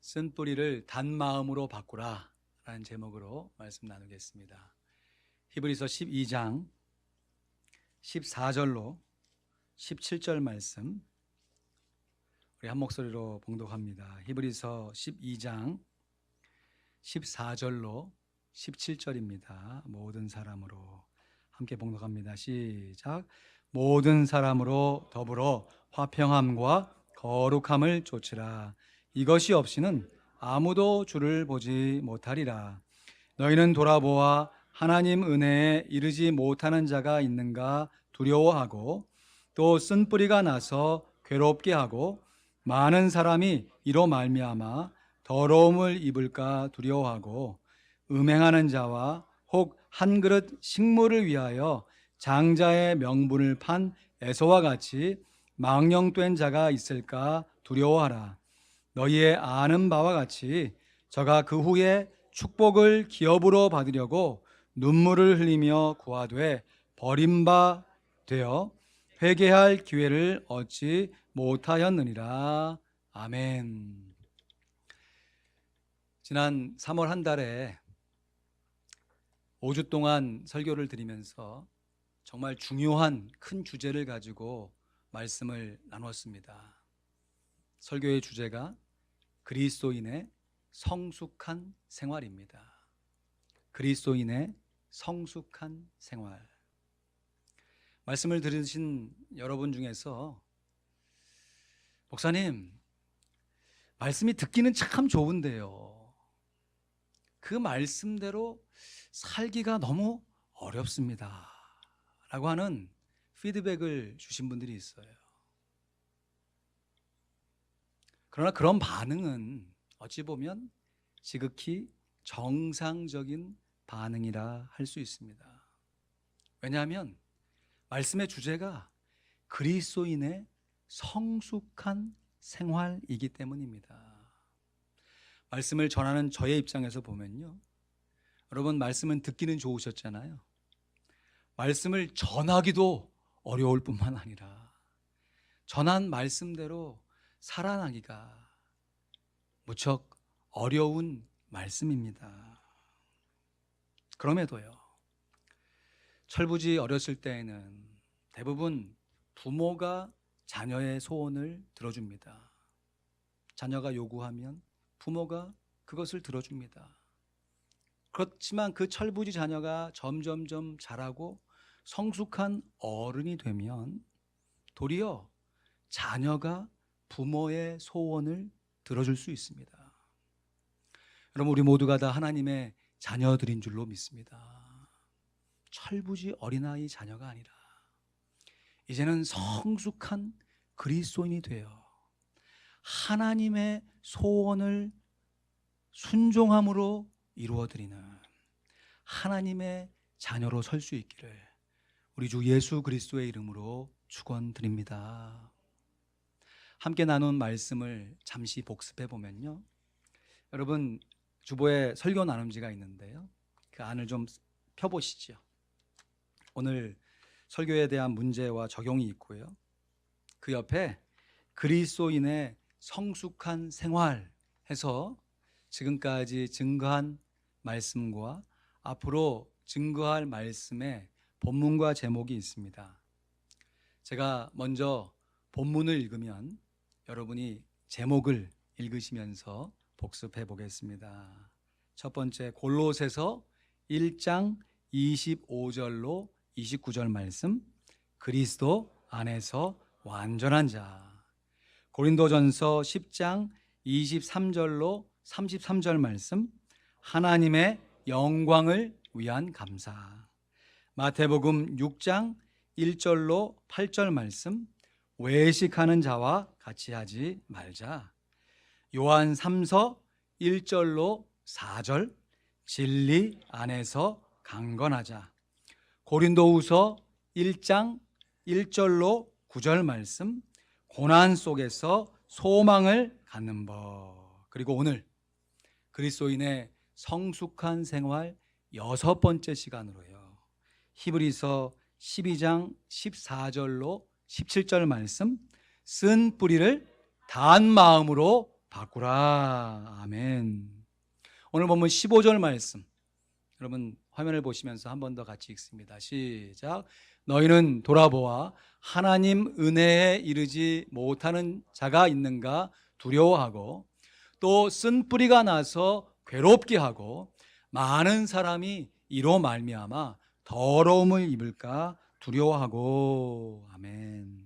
쓴 뿌리를 단 마음으로 바꾸라 라는 제목으로 말씀 나누겠습니다. 히브리서 12장 14절로 17절 말씀 우리 한 목소리로 봉독합니다. 히브리서 12장 14절로 17절입니다. 모든 사람으로 함께 봉독합니다. 시작. 모든 사람으로 더불어 화평함과 거룩함을 좇으라. 이것이 없이는 아무도 주를 보지 못하리라. 너희는 돌아보아 하나님 은혜에 이르지 못하는 자가 있는가 두려워하고 또 쓴뿌리가 나서 괴롭게 하고 많은 사람이 이로 말미암아 더러움을 입을까 두려워하고 음행하는 자와 혹 한 그릇 식물을 위하여 장자의 명분을 판 에서와 같이 망령된 자가 있을까 두려워하라. 너희의 아는 바와 같이 저가 그 후에 축복을 기업으로 받으려고 눈물을 흘리며 구하되 버림바 되어 회개할 기회를 얻지 못하였느니라. 아멘. 지난 3월 한 달에 5주 동안 설교를 드리면서 정말 중요한 큰 주제를 가지고 말씀을 나눴습니다. 설교의 주제가 그리스도인의 성숙한 생활입니다. 그리스도인의 성숙한 생활. 말씀을 들으신 여러분 중에서 목사님, 말씀이 듣기는 참 좋은데요, 그 말씀대로 살기가 너무 어렵습니다 라고 하는 피드백을 주신 분들이 있어요. 그러나 그런 반응은 어찌 보면 지극히 정상적인 반응이라 할 수 있습니다. 왜냐하면 말씀의 주제가 그리스도인의 성숙한 생활이기 때문입니다. 말씀을 전하는 저의 입장에서 보면요, 여러분, 말씀은 듣기는 좋으셨잖아요. 말씀을 전하기도 어려울 뿐만 아니라 전한 말씀대로 살아나기가 무척 어려운 말씀입니다. 그럼에도요, 철부지 어렸을 때에는 대부분 부모가 자녀의 소원을 들어줍니다. 자녀가 요구하면 부모가 그것을 들어줍니다. 그렇지만 그 철부지 자녀가 점점점 자라고 성숙한 어른이 되면 도리어 자녀가 부모의 소원을 들어줄 수 있습니다. 여러분, 우리 모두가 다 하나님의 자녀들인 줄로 믿습니다. 철부지 어린아이 자녀가 아니라 이제는 성숙한 그리스도인이 되어 하나님의 소원을 순종함으로 이루어드리는 하나님의 자녀로 설 수 있기를 우리 주 예수 그리스도의 이름으로 축원드립니다. 함께 나눈 말씀을 잠시 복습해 보면요, 여러분, 주보에 설교 나눔지가 있는데요, 그 안을 좀 펴보시죠. 오늘 설교에 대한 문제와 적용이 있고요, 그 옆에 그리스도인의 성숙한 생활 해서 지금까지 증거한 말씀과 앞으로 증거할 말씀의 본문과 제목이 있습니다. 제가 먼저 본문을 읽으면 여러분이 제목을 읽으시면서 복습해 보겠습니다. 첫 번째, 골로새서 1장 25절로 29절 말씀, 그리스도 안에서 완전한 자. 고린도전서 10장 23절로 33절 말씀, 하나님의 영광을 위한 감사. 마태복음 6장 1절로 8절 말씀, 외식하는 자와 같이 하지 말자. 요한 3서 1절로 4절, 진리 안에서 강건하자. 고린도후서 1장 1절로 9절 말씀, 고난 속에서 소망을 갖는 법. 그리고 오늘 그리스도인의 성숙한 생활 6번째 시간으로요, 히브리서 12장 14절로 17절 말씀, 쓴 뿌리를 단 마음으로 바꾸라. 아멘. 오늘 본문 15절 말씀, 여러분 화면을 보시면서 한 번 더 같이 읽습니다. 시작. 너희는 돌아보아 하나님 은혜에 이르지 못하는 자가 있는가 두려워하고, 또 쓴 뿌리가 나서 괴롭게 하고, 많은 사람이 이로 말미암아 더러움을 입을까 두려워하고. 아멘.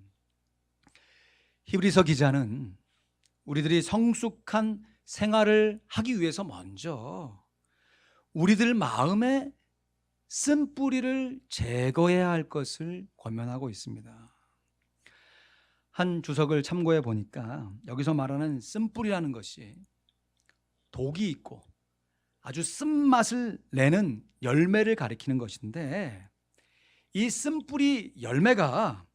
히브리서 기자는 우리들이 성숙한 생활을 하기 위해서 먼저 우리들 마음에 쓴 뿌리를 제거해야 할 것을 권면하고 있습니다. 한 주석을 참고해 보니까 여기서 말하는 쓴뿌리라는 것이 독이 있고 아주 쓴맛을 내는 열매를 가리키는 것인데, 이 쓴뿌리 열매가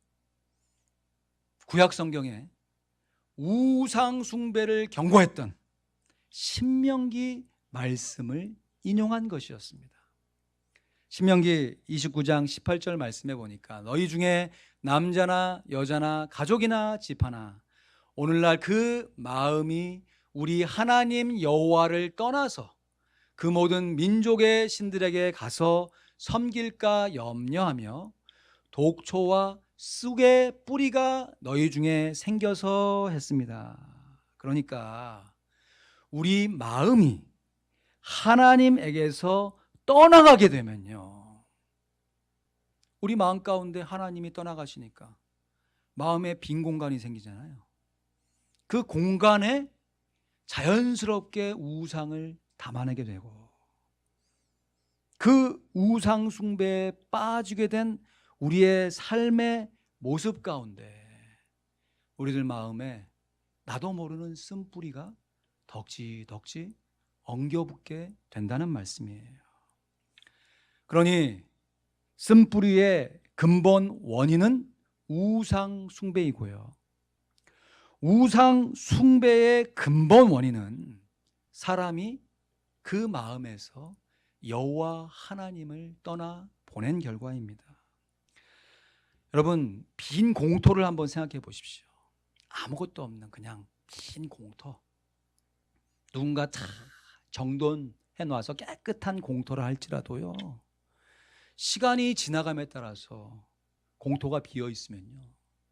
구약 성경에 우상 숭배를 경고했던 신명기 말씀을 인용한 것이었습니다. 신명기 29장 18절 말씀해 보니까 너희 중에 남자나 여자나 가족이나 집하나 오늘날 그 마음이 우리 하나님 여호와를 떠나서 그 모든 민족의 신들에게 가서 섬길까 염려하며 독초와 쑥의 뿌리가 너희 중에 생겨서 했습니다. 그러니까 우리 마음이 하나님에게서 떠나가게 되면요, 우리 마음 가운데 하나님이 떠나가시니까 마음에 빈 공간이 생기잖아요. 그 공간에 자연스럽게 우상을 담아내게 되고, 그 우상 숭배에 빠지게 된 우리의 삶의 모습 가운데 우리들 마음에 나도 모르는 쓴뿌리가 덕지덕지 엉겨붙게 된다는 말씀이에요. 그러니 쓴뿌리의 근본 원인은 우상 숭배이고요, 우상 숭배의 근본 원인은 사람이 그 마음에서 여호와 하나님을 떠나 보낸 결과입니다. 여러분, 빈 공터를 한번 생각해 보십시오. 아무것도 없는 그냥 빈 공터, 누군가 다 정돈해 놔서 깨끗한 공터를 할지라도요, 시간이 지나감에 따라서 공터가 비어 있으면요,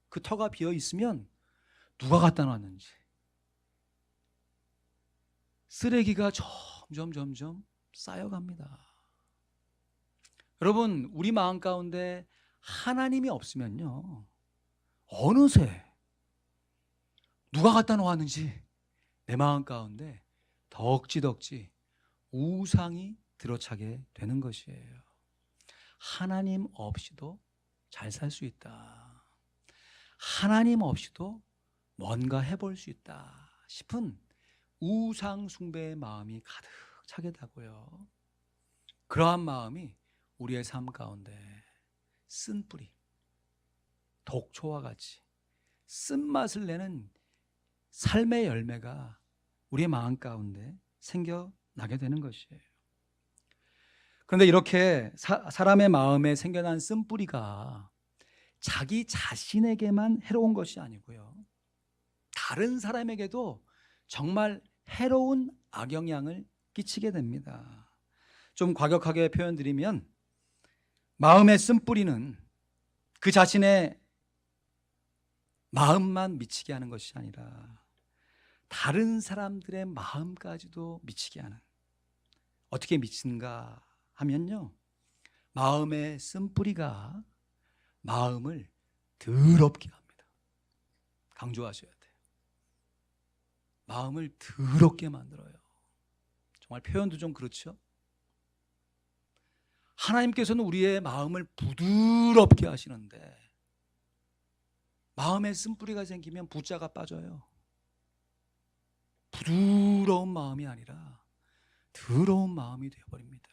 그 터가 비어 있으면 누가 갖다 놨는지 쓰레기가 점점 쌓여갑니다. 여러분, 우리 마음 가운데 하나님이 없으면요, 어느새 누가 갖다 놓았는지 내 마음 가운데 덕지덕지 우상이 들어차게 되는 것이에요. 하나님 없이도 잘 살 수 있다, 하나님 없이도 뭔가 해볼 수 있다 싶은 우상 숭배의 마음이 가득 차게 되고요, 그러한 마음이 우리의 삶 가운데 쓴 뿌리, 독초와 같이 쓴맛을 내는 삶의 열매가 우리의 마음 가운데 생겨나게 되는 것이에요. 그런데 이렇게 사람의 마음에 생겨난 쓴 뿌리가 자기 자신에게만 해로운 것이 아니고요, 다른 사람에게도 정말 해로운 악영향을 끼치게 됩니다. 좀 과격하게 표현드리면, 마음의 쓴뿌리는 그 자신의 마음만 미치게 하는 것이 아니라 다른 사람들의 마음까지도 미치게 하는, 어떻게 미치는가 하면요, 마음의 쓴뿌리가 마음을 더럽게 합니다. 강조하셔야 돼요. 마음을 더럽게 만들어요. 정말 표현도 좀 그렇죠? 하나님께서는 우리의 마음을 부드럽게 하시는데 마음에 쓴뿌리가 생기면 부자가 빠져요. 부드러운 마음이 아니라 더러운 마음이 되어버립니다.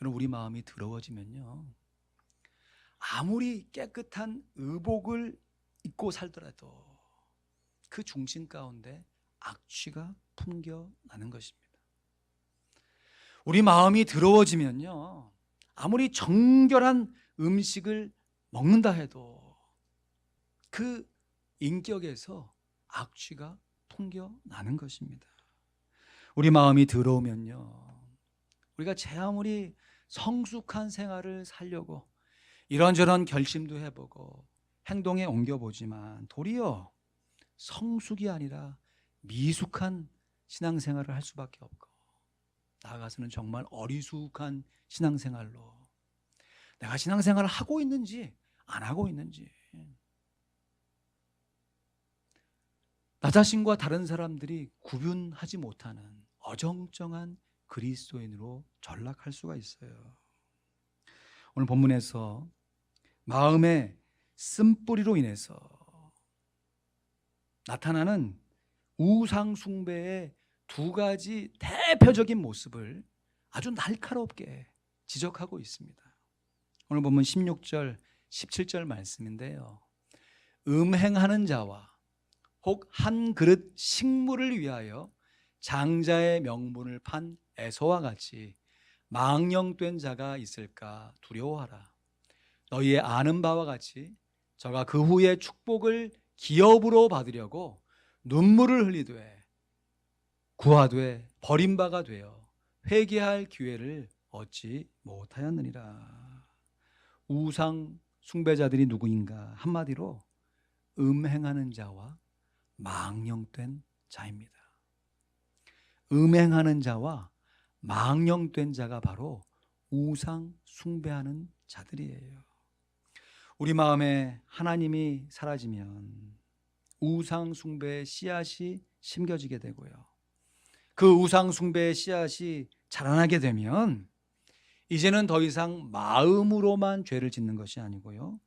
여러분, 우리 마음이 더러워지면요, 아무리 깨끗한 의복을 입고 살더라도 그 중심 가운데 악취가 풍겨나는 것입니다. 우리 마음이 더러워지면요, 아무리 정결한 음식을 먹는다 해도 그 인격에서 악취가 풍겨나는 것입니다. 우리 마음이 더러우면요, 우리가 제 아무리 성숙한 생활을 살려고 이런저런 결심도 해보고 행동에 옮겨보지만 도리어 성숙이 아니라 미숙한 신앙생활을 할 수밖에 없고, 나아가서는 정말 어리숙한 신앙생활로, 내가 신앙생활을 하고 있는지 안 하고 있는지, 나 자신과 다른 사람들이 구분하지 못하는 어정쩡한 그리스도인으로 전락할 수가 있어요. 오늘 본문에서 마음의 쓴뿌리로 인해서 나타나는 우상 숭배의 두 가지 대표적인 모습을 아주 날카롭게 지적하고 있습니다. 오늘 보면 16절, 17절 말씀인데요. 음행하는 자와 혹 한 그릇 식물을 위하여 장자의 명분을 판 에서와 같이 망령된 자가 있을까 두려워하라. 너희의 아는 바와 같이 저가 그 후에 축복을 기업으로 받으려고 눈물을 흘리되 구하되 버림바가 되어 회개할 기회를 얻지 못하였느니라. 우상 숭배자들이 누구인가? 한마디로 음행하는 자와 망령된 자입니다. 음행하는 자와 망령된 자가 바로 우상 숭배하는 자들이에요. 우리 마음에 하나님이 사라지면 우상 숭배의 씨앗이 심겨지게 되고요, 그 우상 숭배의 씨앗이 자라나게 되면 이제는 더 이상 마음으로만 죄를 짓는 것이 아니고요,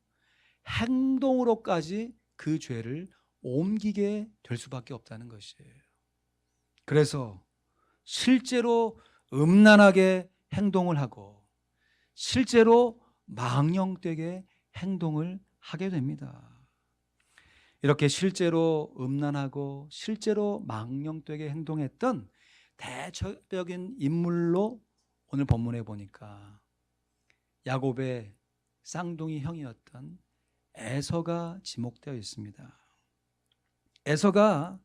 행동으로까지 그 죄를 옮기게 될 수밖에 없다는 것이에요. 그래서 실제로 음란하게 행동을 하고 실제로 망령되게 행동을 하게 됩니다. 이렇게 실제로 음란하고 실제로 망령되게 행동했던 대표적인 인물로 오늘 본문에 보니까 야곱의 쌍둥이 형이었던 에서가 지목되어 있습니다. 에서가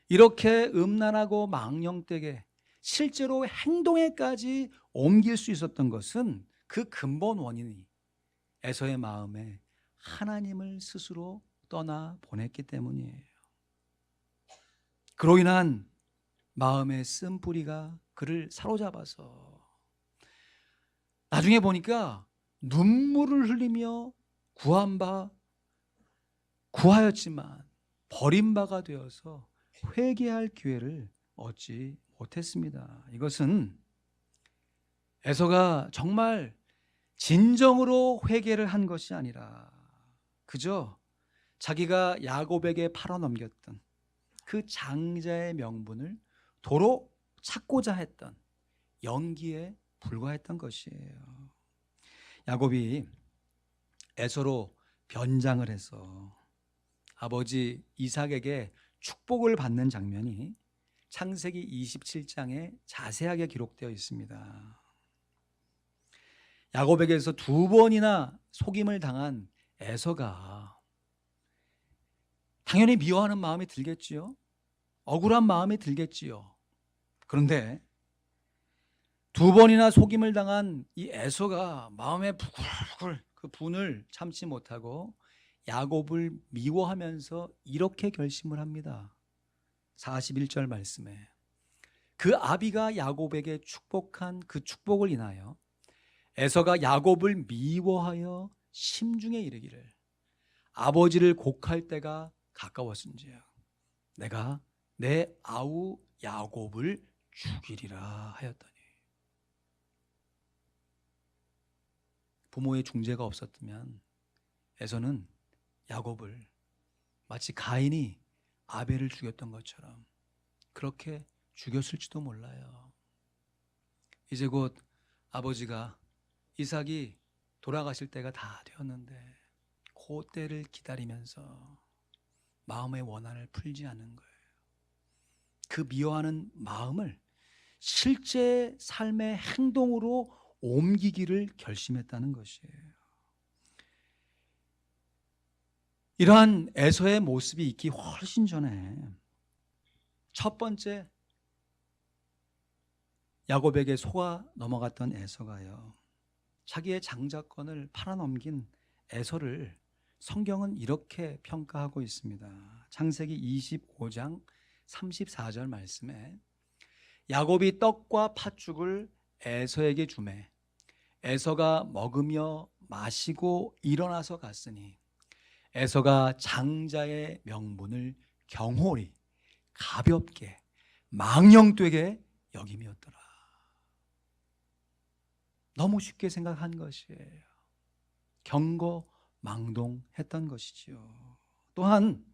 이렇게 음란하고 망령되게 실제로 행동에까지 옮길 수 있었던 것은 그 근본 원인이 에서의 마음에 하나님을 스스로 떠나 보냈기 때문이에요. 그로 인한 마음의 쓴뿌리가 그를 사로잡아서 나중에 보니까 눈물을 흘리며 구하였지만 버림바가 되어서 회개할 기회를 얻지 못했습니다. 이것은 에서가 정말 진정으로 회개를 한 것이 아니라 그저 자기가 야곱에게 팔아넘겼던 그 장자의 명분을 도로 찾고자 했던 연기에 불과했던 것이에요. 야곱이 에서로 변장을 해서 아버지 이삭에게 축복을 받는 장면이 창세기 27장에 자세하게 기록되어 있습니다. 야곱에게서 두 번이나 속임을 당한 에서가 당연히 미워하는 마음이 들겠지요. 억울한 마음이 들겠지요. 그런데 두 번이나 속임을 당한 이 에서가 마음에 부글부글 그 분을 참지 못하고 야곱을 미워하면서 이렇게 결심을 합니다. 41절 말씀에 그 아비가 야곱에게 축복한 그 축복을 인하여 에서가 야곱을 미워하여 심중에 이르기를 아버지를 곡할 때가 가까웠은지야 내가 내 아우 야곱을 죽이리라 하였더니. 부모의 중재가 없었다면 에서는 야곱을 마치 가인이 아벨을 죽였던 것처럼 그렇게 죽였을지도 몰라요. 이제 곧 아버지가 이삭이 돌아가실 때가 다 되었는데 그 때를 기다리면서 마음의 원한을 풀지 않는 거예요. 그 미워하는 마음을 실제 삶의 행동으로 옮기기를 결심했다는 것이에요. 이러한 에서의 모습이 있기 훨씬 전에 첫 번째, 야곱에게 속아 넘어갔던 에서가요, 자기의 장자권을 팔아넘긴 에서를 성경은 이렇게 평가하고 있습니다. 창세기 25장 34절 말씀에 야곱이 떡과 팥죽을 에서에게 주매 에서가 먹으며 마시고 일어나서 갔으니 에서가 장자의 명분을 경홀히 가볍게 망령되게 여김이었더라. 너무 쉽게 생각한 것이에요. 경거망동했던 것이지요. 또한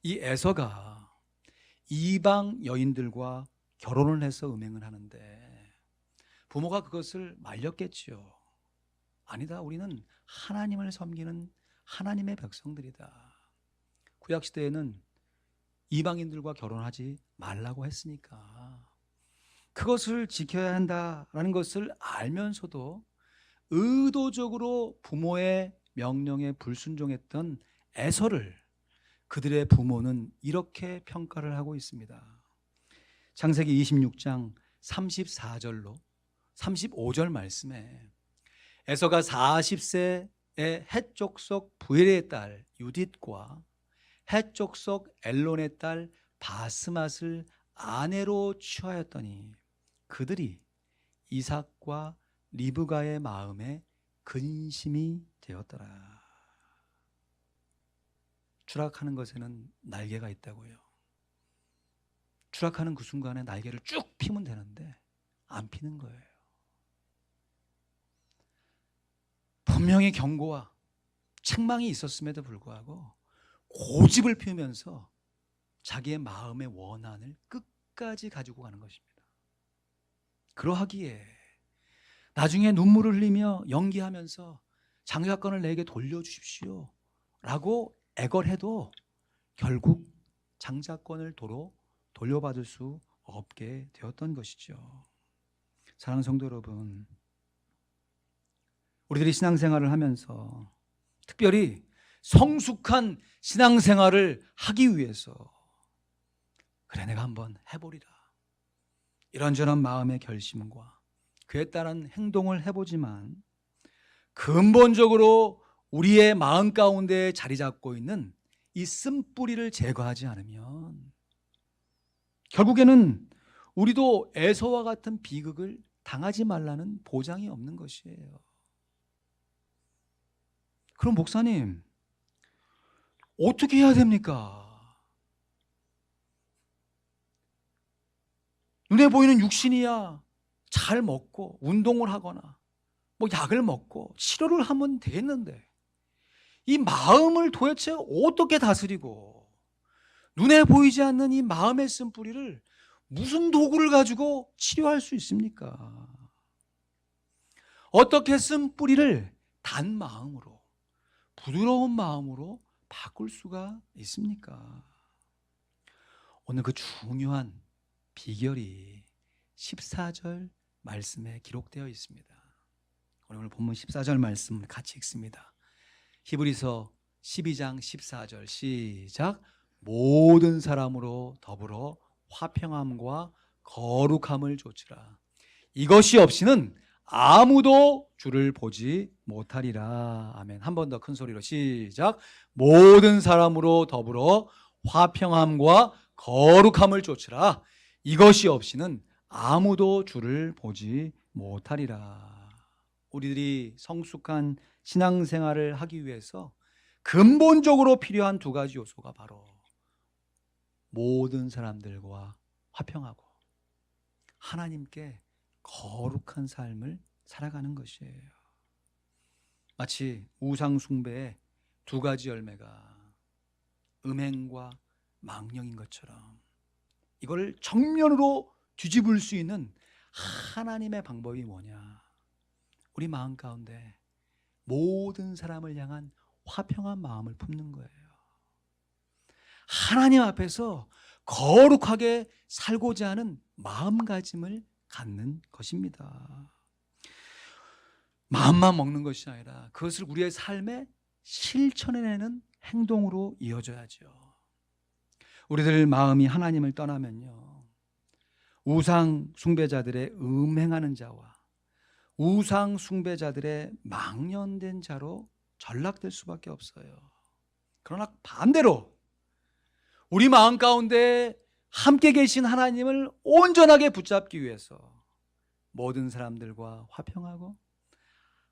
이 에서가 이방 여인들과 결혼을 해서 음행을 하는데 부모가 그것을 말렸겠지요. 아니다, 우리는 하나님을 섬기는 하나님의 백성들이다. 구약시대에는 이방인들과 결혼하지 말라고 했으니까 그것을 지켜야 한다라는 것을 알면서도 의도적으로 부모의 명령에 불순종했던 에서를 그들의 부모는 이렇게 평가를 하고 있습니다. 창세기 26장 34절로 35절 말씀에 에서가 40세의 헷족속 부엘의 딸 유딧과 헷족속 엘론의 딸 바스맛을 아내로 취하였더니 그들이 이삭과 리브가의 마음에 근심이 되었더라. 추락하는 것에는 날개가 있다고요. 추락하는 그 순간에 날개를 쭉 피면 되는데 안 피는 거예요. 분명히 경고와 책망이 있었음에도 불구하고 고집을 피우면서 자기의 마음의 원한을 끝까지 가지고 가는 것입니다. 그러하기에 나중에 눈물을 흘리며 연기하면서 장자권을 내게 돌려주십시오 라고 애걸해도 결국 장자권을 도로 돌려받을 수 없게 되었던 것이죠. 사랑하는 성도 여러분, 우리들이 신앙생활을 하면서 특별히 성숙한 신앙생활을 하기 위해서 그래 내가 한번 해보리라 이런저런 마음의 결심과 그에 따른 행동을 해보지만 근본적으로 우리의 마음 가운데 자리 잡고 있는 이 쓴뿌리를 제거하지 않으면 결국에는 우리도 에서와 같은 비극을 당하지 말라는 보장이 없는 것이에요. 그럼 목사님, 어떻게 해야 됩니까? 눈에 보이는 육신이야 잘 먹고 운동을 하거나 뭐 약을 먹고 치료를 하면 되겠는데 이 마음을 도대체 어떻게 다스리고 눈에 보이지 않는 이 마음의 쓴뿌리를 무슨 도구를 가지고 치료할 수 있습니까? 어떻게 쓴뿌리를 단 마음으로 부드러운 마음으로 바꿀 수가 있습니까? 오늘 그 중요한 비결이 14절 말씀에 기록되어 있습니다. 오늘 본문 14절 말씀 같이 읽습니다. 히브리서 12장 14절 시작. 모든 사람으로 더불어 화평함과 거룩함을 좇으라. 이것이 없이는 아무도 주를 보지 못하리라. 아멘. 한 번 더 큰 소리로 시작. 모든 사람으로 더불어 화평함과 거룩함을 좇으라. 이것이 없이는 아무도 주를 보지 못하리라. 우리들이 성숙한 신앙생활을 하기 위해서 근본적으로 필요한 두 가지 요소가 바로 모든 사람들과 화평하고 하나님께 거룩한 삶을 살아가는 것이에요. 마치 우상 숭배의 두 가지 열매가 음행과 망령인 것처럼 이걸 정면으로 뒤집을 수 있는 하나님의 방법이 뭐냐? 우리 마음 가운데 모든 사람을 향한 화평한 마음을 품는 거예요. 하나님 앞에서 거룩하게 살고자 하는 마음가짐을 갖는 것입니다. 마음만 먹는 것이 아니라 그것을 우리의 삶에 실천해내는 행동으로 이어져야죠. 우리들 마음이 하나님을 떠나면요, 우상 숭배자들의 음행하는 자와 우상 숭배자들의 망령된 자로 전락될 수밖에 없어요. 그러나 반대로 우리 마음 가운데 함께 계신 하나님을 온전하게 붙잡기 위해서 모든 사람들과 화평하고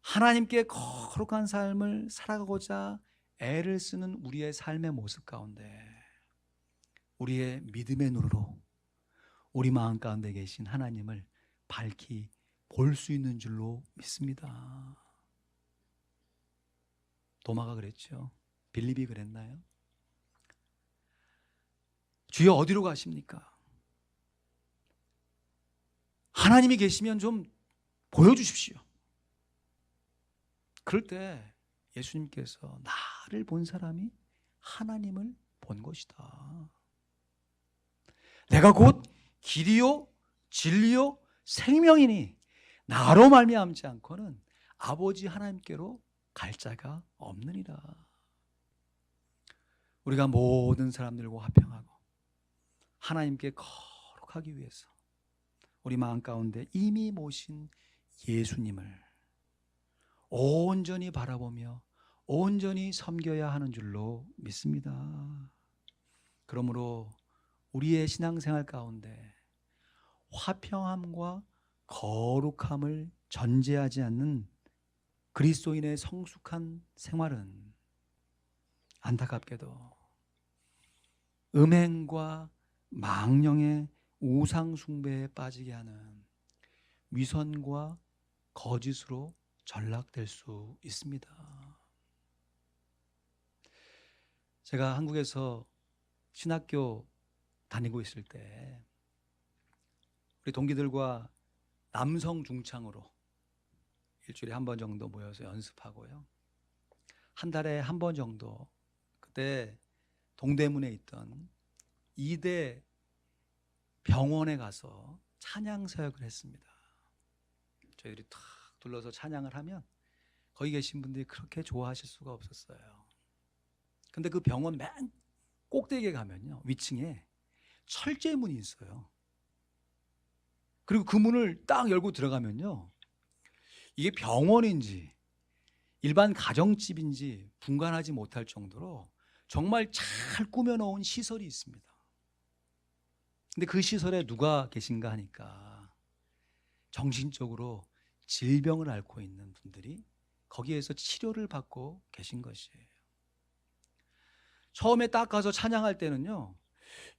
하나님께 거룩한 삶을 살아가고자 애를 쓰는 우리의 삶의 모습 가운데 우리의 믿음의 눈으로 우리 마음 가운데 계신 하나님을 밝히 볼 수 있는 줄로 믿습니다. 도마가 그랬죠. 빌립이 그랬나요? 주여 어디로 가십니까? 하나님이 계시면 좀 보여주십시오. 그럴 때 예수님께서 나를 본 사람이 하나님을 본 것이다. 내가 곧 길이요 진리요 생명이니 나로 말미암지 않고는 아버지 하나님께로 갈 자가 없느니라. 우리가 모든 사람들과 화평하고 하나님께 거룩하기 위해서 우리 마음 가운데 이미 모신 예수님을 온전히 바라보며 온전히 섬겨야 하는 줄로 믿습니다. 그러므로 우리의 신앙생활 가운데 화평함과 거룩함을 전제하지 않는 그리스도인의 성숙한 생활은 안타깝게도 음행과 망령의 우상 숭배에 빠지게 하는 위선과 거짓으로 전락될 수 있습니다. 제가 한국에서 신학교 다니고 있을 때 우리 동기들과 남성 중창으로 일주일에 한 번 정도 모여서 연습하고요. 한 달에 한 번 정도 그때 동대문에 있던 2대 병원에 가서 찬양 사역을 했습니다. 저희들이 탁 둘러서 찬양을 하면 거기 계신 분들이 그렇게 좋아하실 수가 없었어요. 근데 그 병원 맨 꼭대기에 가면요, 위층에 철제문이 있어요. 그리고 그 문을 딱 열고 들어가면요, 이게 병원인지 일반 가정집인지 분간하지 못할 정도로 정말 잘 꾸며놓은 시설이 있습니다. 근데 그 시설에 누가 계신가 하니까 정신적으로 질병을 앓고 있는 분들이 거기에서 치료를 받고 계신 것이에요. 처음에 딱 가서 찬양할 때는요,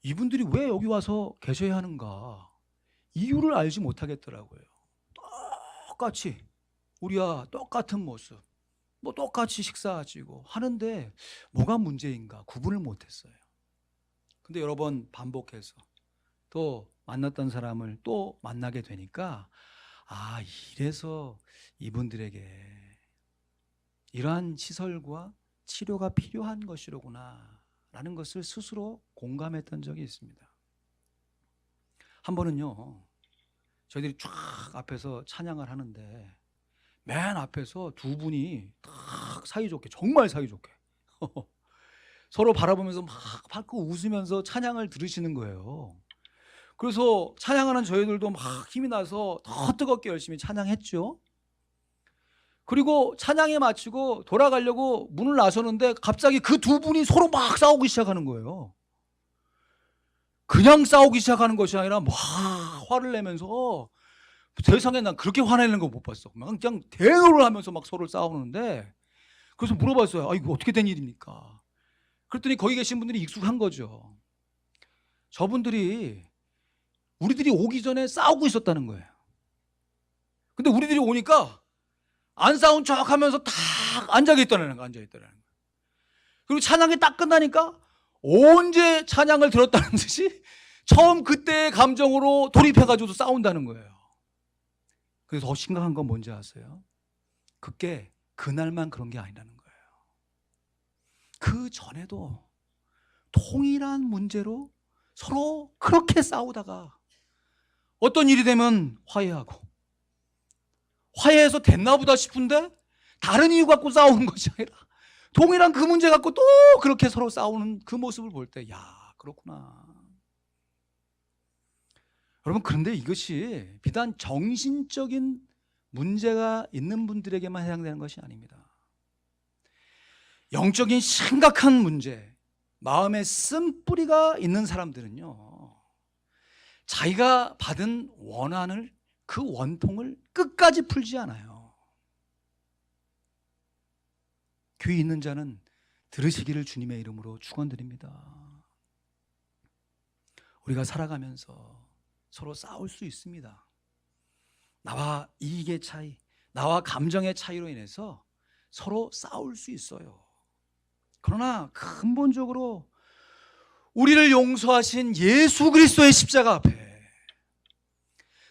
이분들이 왜 여기 와서 계셔야 하는가 이유를 알지 못하겠더라고요. 똑같이 우리와 똑같은 모습, 뭐 똑같이 식사하시고 하는데 뭐가 문제인가 구분을 못했어요. 근데 여러 번 반복해서 또 만났던 사람을 또 만나게 되니까 아, 이래서 이분들에게 이러한 시설과 치료가 필요한 것이로구나 라는 것을 스스로 공감했던 적이 있습니다. 한 번은요, 저희들이 쫙 앞에서 찬양을 하는데 맨 앞에서 두 분이 딱 사이좋게, 정말 사이좋게 서로 바라보면서 막 밝고 웃으면서 찬양을 들으시는 거예요. 그래서 찬양하는 저희들도 막 힘이 나서 더 뜨겁게 열심히 찬양했죠. 그리고 찬양에 마치고 돌아가려고 문을 나서는데 갑자기 그 두 분이 서로 막 싸우기 시작하는 거예요. 그냥 싸우기 시작하는 것이 아니라 막 화를 내면서, 세상에 난 그렇게 화내는 거 못 봤어. 그냥 대노를 하면서 막 서로 싸우는데, 그래서 물어봤어요. 아, 이거 어떻게 된 일입니까? 그랬더니 거기 계신 분들이 익숙한 거죠. 저분들이 우리들이 오기 전에 싸우고 있었다는 거예요. 근데 우리들이 오니까 안 싸운 척 하면서 딱 앉아있더라는 거예요. 그리고 찬양이 딱 끝나니까 언제 찬양을 들었다는 듯이 처음 그때의 감정으로 돌입해가지고 싸운다는 거예요. 그래서 더 심각한 건 뭔지 아세요? 그게 그날만 그런 게 아니라는 거예요. 그 전에도 동일한 문제로 서로 그렇게 싸우다가 어떤 일이 되면 화해하고, 화해해서 됐나 보다 싶은데 다른 이유 갖고 싸우는 것이 아니라 동일한 그 문제 갖고 또 그렇게 서로 싸우는 그 모습을 볼 때, 야, 그렇구나. 여러분, 그런데 이것이 비단 정신적인 문제가 있는 분들에게만 해당되는 것이 아닙니다. 영적인 심각한 문제, 마음에 쓴뿌리가 있는 사람들은요, 자기가 받은 원한을, 그 원통을 끝까지 풀지 않아요. 귀 있는 자는 들으시기를 주님의 이름으로 축원드립니다. 우리가 살아가면서 서로 싸울 수 있습니다. 나와 이익의 차이, 나와 감정의 차이로 인해서 서로 싸울 수 있어요. 그러나 근본적으로 우리를 용서하신 예수 그리스도의 십자가 앞에,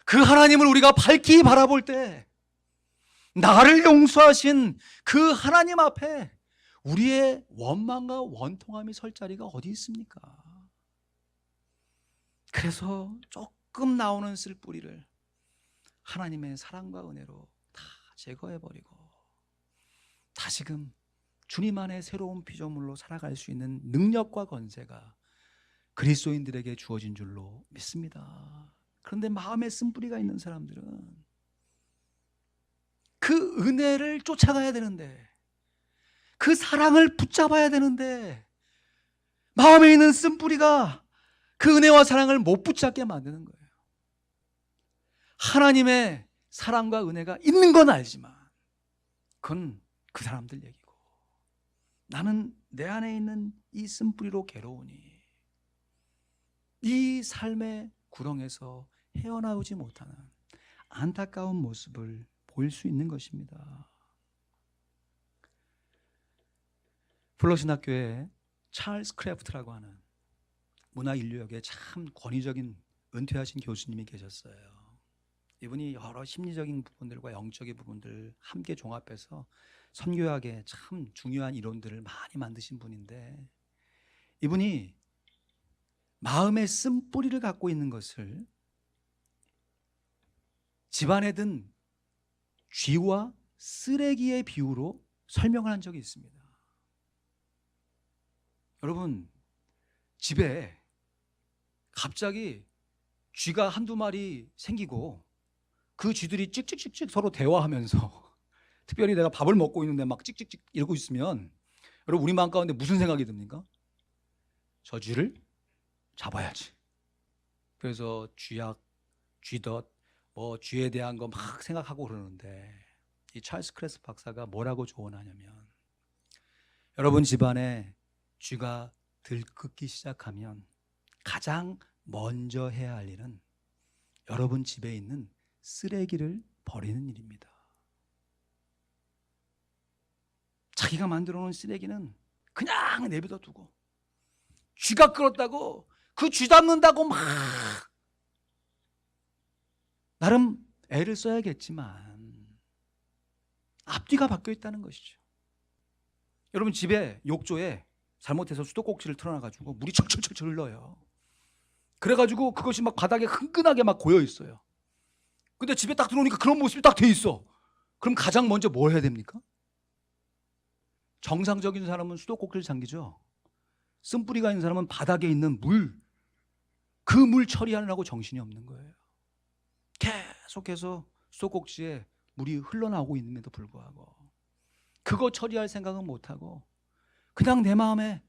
그 하나님을 우리가 밝히 바라볼 때, 나를 용서하신 그 하나님 앞에 우리의 원망과 원통함이 설 자리가 어디 있습니까? 그래서 조금 나오는 쓸뿌리를 하나님의 사랑과 은혜로 다 제거해버리고 다시금 주님 안에 새로운 피조물로 살아갈 수 있는 능력과 권세가 그리스도인들에게 주어진 줄로 믿습니다. 그런데 마음에 쓴뿌리가 있는 사람들은 그 은혜를 쫓아가야 되는데, 그 사랑을 붙잡아야 되는데, 마음에 있는 쓴뿌리가 그 은혜와 사랑을 못 붙잡게 만드는 거예요. 하나님의 사랑과 은혜가 있는 건 알지만 그건 그 사람들 얘기고, 나는 내 안에 있는 이 쓴뿌리로 괴로우니 이 삶의 구렁에서 헤어나오지 못하는 안타까운 모습을 보일 수 있는 것입니다. 플러신학교에 찰스 크래프트라고 하는 문화인류학의 참 권위적인 은퇴하신 교수님이 계셨어요. 이분이 여러 심리적인 부분들과 영적인 부분들을 함께 종합해서 선교학에 참 중요한 이론들을 많이 만드신 분인데, 이분이 마음의 쓴뿌리를 갖고 있는 것을 집안에 든 쥐와 쓰레기의 비유로 설명을 한 적이 있습니다. 여러분, 집에 갑자기 쥐가 한두 마리 생기고 그 쥐들이 찍찍찍찍 서로 대화하면서 특별히 내가 밥을 먹고 있는데 막 찍찍찍 이러고 있으면 여러분, 우리 마음 가운데 무슨 생각이 듭니까? 저 쥐를 잡아야지. 그래서 쥐약, 쥐덫, 뭐 쥐에 대한 거 막 생각하고 그러는데, 이 찰스 크래스 박사가 뭐라고 조언하냐면, 여러분 집안에 쥐가 들끓기 시작하면 가장 먼저 해야 할 일은 여러분 집에 있는 쓰레기를 버리는 일입니다. 자기가 만들어 놓은 쓰레기는 그냥 내버려 두고, 쥐가 끌었다고 그 쥐 잡는다고 막 나름 애를 써야겠지만 앞뒤가 바뀌어 있다는 것이죠. 여러분 집에 욕조에 잘못해서 수도꼭지를 틀어놔가지고 물이 철철철철 흘러요. 그래가지고 그것이 막 바닥에 흥건하게 막 고여 있어요. 근데 집에 딱 들어오니까 그런 모습이 딱 돼 있어. 그럼 가장 먼저 뭘 해야 됩니까? 정상적인 사람은 수도꼭지를 잠기죠. 쓴뿌리가 있는 사람은 바닥에 있는 물, 그 물 처리하느라고 정신이 없는 거예요. 계속해서 수도꼭지에 물이 흘러나오고 있는데도 불구하고 그거 처리할 생각은 못하고 그냥 내 마음에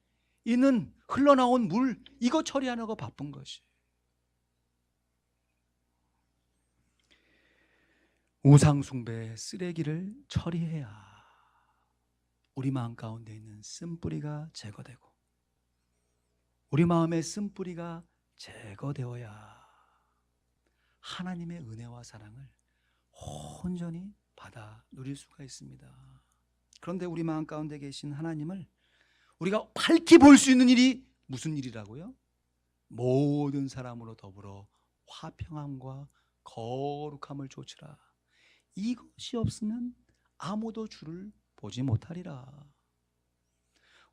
있는 흘러나온 물, 이거 처리하느라고 바쁜 것이. 우상숭배의 쓰레기를 처리해야 우리 마음 가운데 있는 쓴뿌리가 제거되고, 우리 마음의 쓴뿌리가 제거되어야 하나님의 은혜와 사랑을 온전히 받아 누릴 수가 있습니다. 그런데 우리 마음 가운데 계신 하나님을 우리가 밝히 볼 수 있는 일이 무슨 일이라고요? 모든 사람으로 더불어 화평함과 거룩함을 좇으라. 이것이 없으면 아무도 주를 보지 못하리라.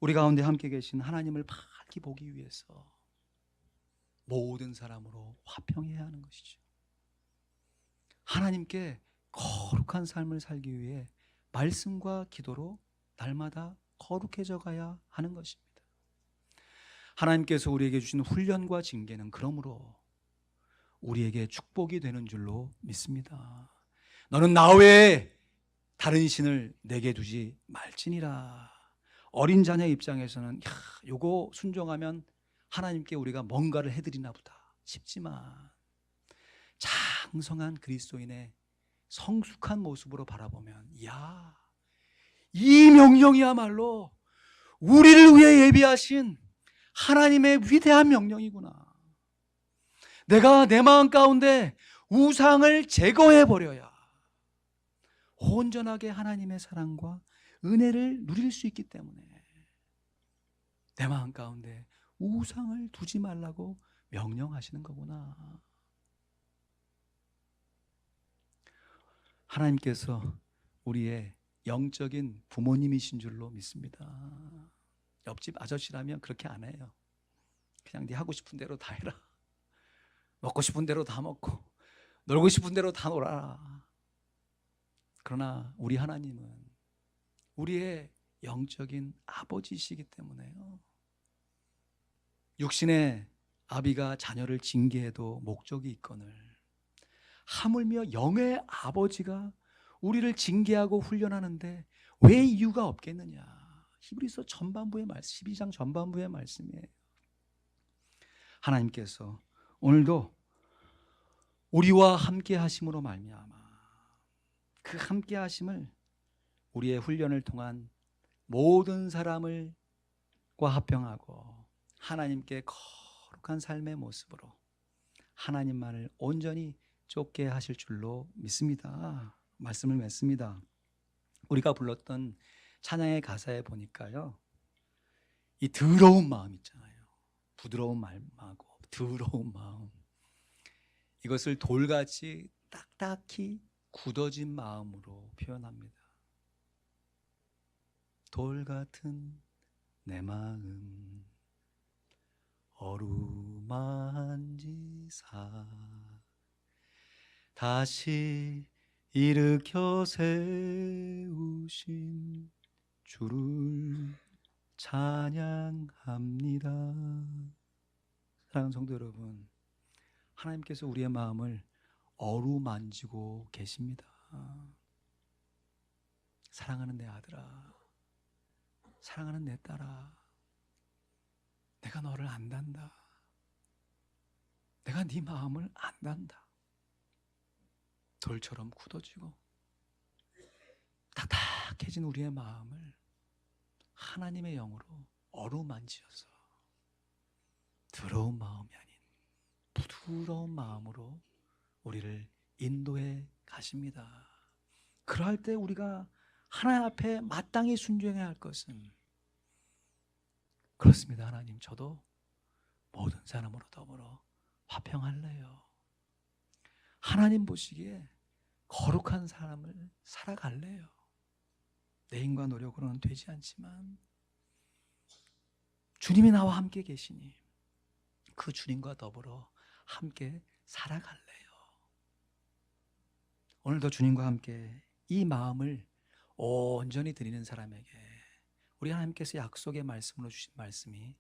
우리 가운데 함께 계신 하나님을 밝히 보기 위해서 모든 사람으로 화평해야 하는 것이죠. 하나님께 거룩한 삶을 살기 위해 말씀과 기도로 날마다 거룩해져 가야 하는 것입니다. 하나님께서 우리에게 주신 훈련과 징계는 그러므로 우리에게 축복이 되는 줄로 믿습니다. 너는 나 외에 다른 신을 내게 두지 말지니라. 어린 자녀 입장에서는 요거 순종하면 하나님께 우리가 뭔가를 해드리나 보다 싶지만, 장성한 그리스도인의 성숙한 모습으로 바라보면 이 명령이야말로 우리를 위해 예비하신 하나님의 위대한 명령이구나. 내가 내 마음 가운데 우상을 제거해버려야 온전하게 하나님의 사랑과 은혜를 누릴 수 있기 때문에 내 마음 가운데 우상을 두지 말라고 명령하시는 거구나. 하나님께서 우리의 영적인 부모님이신 줄로 믿습니다. 옆집 아저씨라면 그렇게 안 해요. 그냥 네 하고 싶은 대로 다 해라. 먹고 싶은 대로 다 먹고 놀고 싶은 대로 다 놀아라. 그러나 우리 하나님은 우리의 영적인 아버지이시기 때문에요. 육신의 아비가 자녀를 징계해도 목적이 있거늘 하물며 영의 아버지가 우리를 징계하고 훈련하는데 왜 이유가 없겠느냐. 히브리서 전반부의 말씀, 12장 전반부의 말씀이에요. 하나님께서 오늘도 우리와 함께 하심으로 말미암아 그 함께 하심을 우리의 훈련을 통한 모든 사람을과 합병하고 하나님께 거룩한 삶의 모습으로 하나님만을 온전히 쫓게 하실 줄로 믿습니다. 말씀을 맺습니다. 우리가 불렀던 찬양의 가사에 보니까요, 이 더러운 마음 있잖아요. 부드러운 마음하고 더러운 마음, 이것을 돌같이 딱딱히 굳어진 마음으로 표현합니다. 돌 같은 내 마음 어루만지사 다시 일으켜 세우신 주를 찬양합니다. 사랑하는 성도 여러분, 하나님께서 우리의 마음을 어루만지고 계십니다. 사랑하는 내 아들아, 사랑하는 내 딸아, 내가 너를 안단다. 내가 네 마음을 안단다. 돌처럼 굳어지고 타닥해진 우리의 마음을 하나님의 영으로 어루만지어서 더러운 마음이 아닌 부드러운 마음으로 우리를 인도해 가십니다. 그럴 때 우리가 하나님 앞에 마땅히 순종해야 할 것은, 그렇습니다. 하나님, 저도 모든 사람으로 더불어 화평할래요. 하나님 보시기에 거룩한 사람을 살아갈래요. 내 힘과 노력으로는 되지 않지만 주님이 나와 함께 계시니 그 주님과 더불어 함께 살아갈래요. 오늘도 주님과 함께 이 마음을 온전히 드리는 사람에게 우리 하나님께서 약속의 말씀으로 주신 말씀이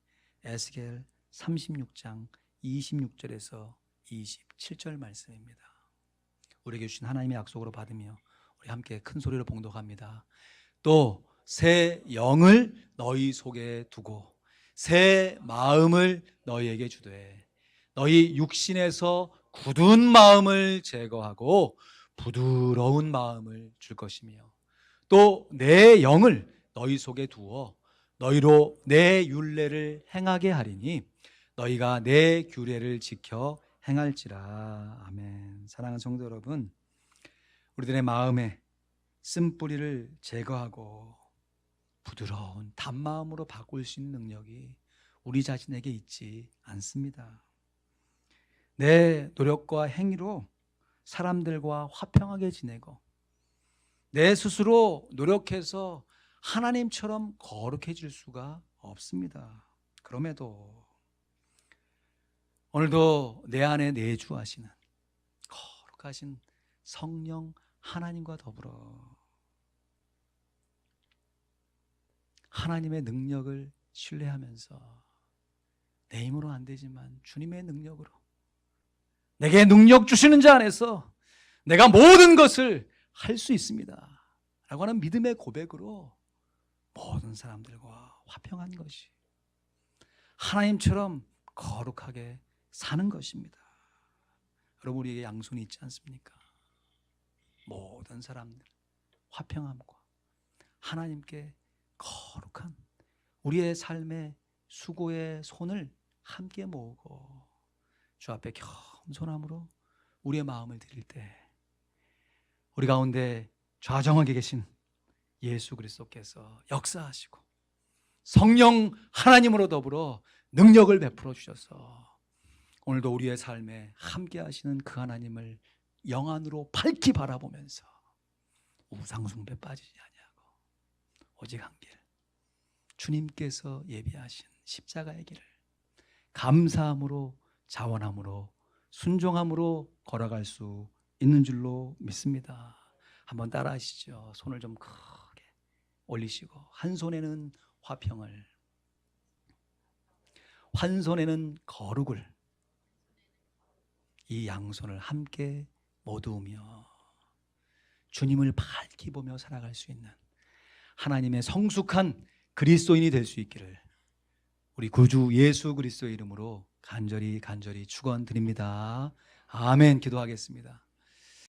에스겔 36장 26절에서 27절 말씀입니다. 우리에게 주신 하나님의 약속으로 받으며 우리 함께 큰 소리로 봉독합니다. 또 새 영을 너희 속에 두고 새 마음을 너희에게 주되 너희 육신에서 굳은 마음을 제거하고 부드러운 마음을 줄 것이며 또 내 영을 너희 속에 두어 너희로 내 율례를 행하게 하리니 너희가 내 규례를 지켜 행할지라. 아멘. 사랑하는 성도 여러분, 우리들의 마음에 쓴뿌리를 제거하고 부드러운 단마음으로 바꿀 수 있는 능력이 우리 자신에게 있지 않습니다. 내 노력과 행위로 사람들과 화평하게 지내고 내 스스로 노력해서 하나님처럼 거룩해질 수가 없습니다. 그럼에도 오늘도 내 안에 내주하시는 거룩하신 성령 하나님과 더불어 하나님의 능력을 신뢰하면서 내 힘으로 안 되지만 주님의 능력으로, 내게 능력 주시는 자 안에서 내가 모든 것을 할 수 있습니다 라고 하는 믿음의 고백으로 모든 사람들과 화평한 것이 하나님처럼 거룩하게 사는 것입니다. 여러분, 우리에게 양손이 있지 않습니까? 모든 사람들 화평함과 하나님께 거룩한 우리의 삶의 수고의 손을 함께 모으고 주 앞에 겸손함으로 우리의 마음을 드릴 때 우리 가운데 좌정하게 계신 예수 그리스도께서 역사하시고 성령 하나님으로 더불어 능력을 베풀어 주셔서 오늘도 우리의 삶에 함께 하시는 그 하나님을 영안으로 밝히 바라보면서 우상숭배 빠지지 아니하고 오직 한 길, 주님께서 예비하신 십자가의 길을 감사함으로, 자원함으로, 순종함으로 걸어갈 수 있는 줄로 믿습니다. 한번 따라 하시죠. 손을 좀 크게 올리시고 한 손에는 화평을, 한 손에는 거룩을, 이 양손을 함께 모두며 주님을 밝히 보며 살아갈 수 있는 하나님의 성숙한 그리스도인이 될 수 있기를 우리 구주 예수 그리스도의 이름으로 간절히 축원드립니다. 아멘. 기도하겠습니다.